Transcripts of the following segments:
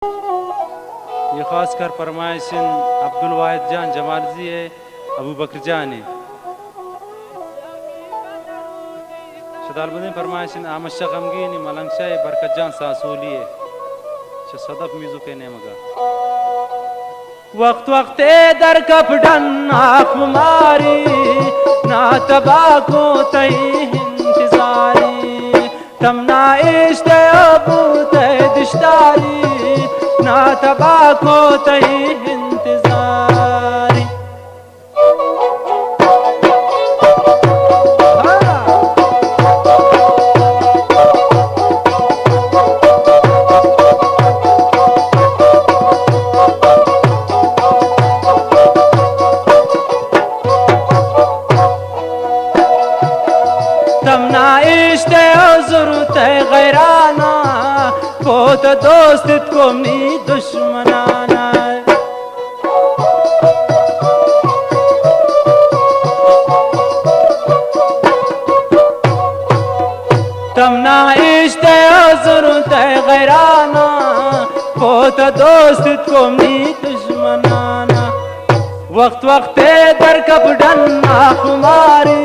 ये खास कर फरमाइशिन अब्दुल वाहिद जान जमालजी है, अबू बकर जान है। शदालबुद्दीन फरमाइशिन आमद शाह गमगीन मलंग शाह बरकत जान सासूली है। सदफ मिजू के ने मगा वक्त वक्त दर कपडन आखमारी ना तबा को तही इंतजारी तमना इश्ते अबू तय दिशदारी ना तबा को तही इंतजारी। तमना इश्ते ज़रूरत है गैराना वो तो दोस्त को नी दुश्मनाना तमना इश्ते ज़रूरत है गैराना वो तो दोस्त को नी दुश्मनाना वक्त वक्त दर कपडन खुमारी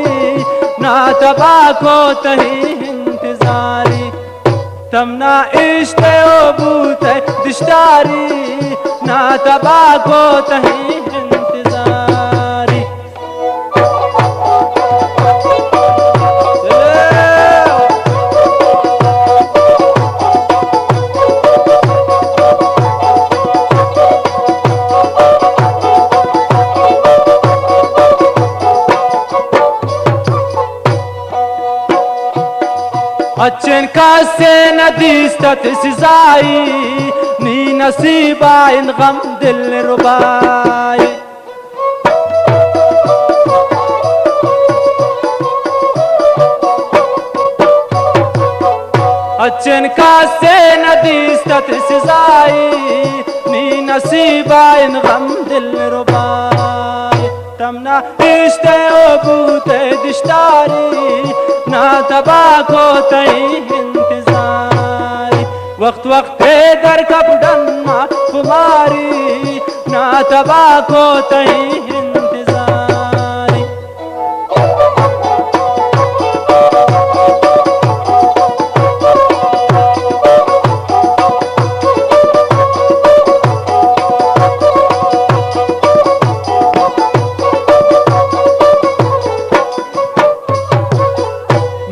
ना तबा को तही इंतजारी तमना इश्ते अबूत दिशदारी ना तबा को तही इंतजारी। अच्छन का से नदीस्तत सिजाई नी नसीबा इन गम दिल रुबाई अच्छन का से नदीस्तत सिजाई नी नसीबा इन गम दिल रुबाई तमना इश्ते अबूत दिशदारी ना तबा को तही इंतजारी वक्त वक्त दर कपडन खुमारी ना तबा को तही इंतजारी।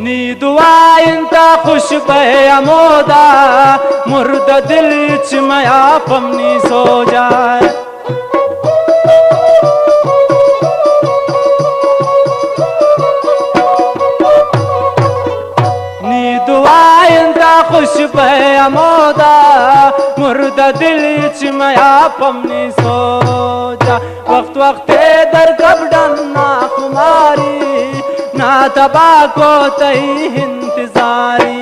नी दुआ इंता खुश बे अमोदा मुर्द दिल च मया पमनी सो जाए नी दुआ इंता खुश बे अमोदा मुर्द दिल च मया पमनी सो जा वक्त वक्त दर कपडन ना खुमारी ना तबा को तही इंतजारी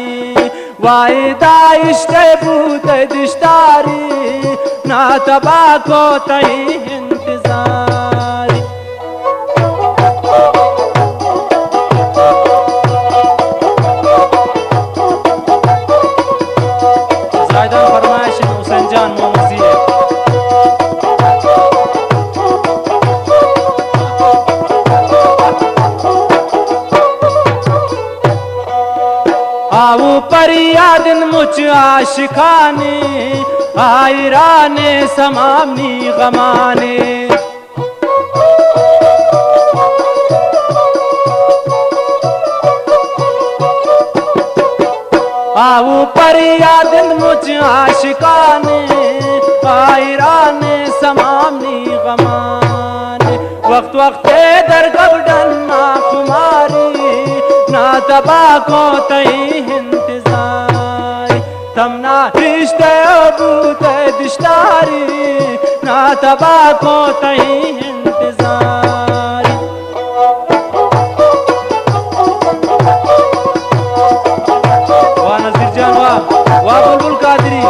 वायदा इश्ते बूत दिशदारी ना तबा को तही इंतजारी। ज़ायदा फरमाइश हुसैन जान मोमसी है। आओ परियादिन मुझ आशिकाने आयराने समामी गमाने आओ परियादिन मुझ आशिकाने आयराने समामी गमाने वक्त वक्त दर कपडन खुमारी ना तबा को तही इंतजारी तमना इश्ते अबूत दिशदारी ना तबा को तही इंतजारी। वाह नज़ीर जान वाह बुलबुल कादरी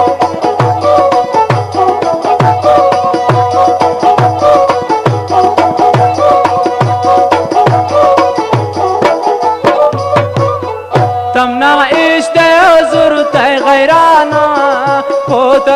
तमना इश्ते ज़रूरत है गैराना हो तो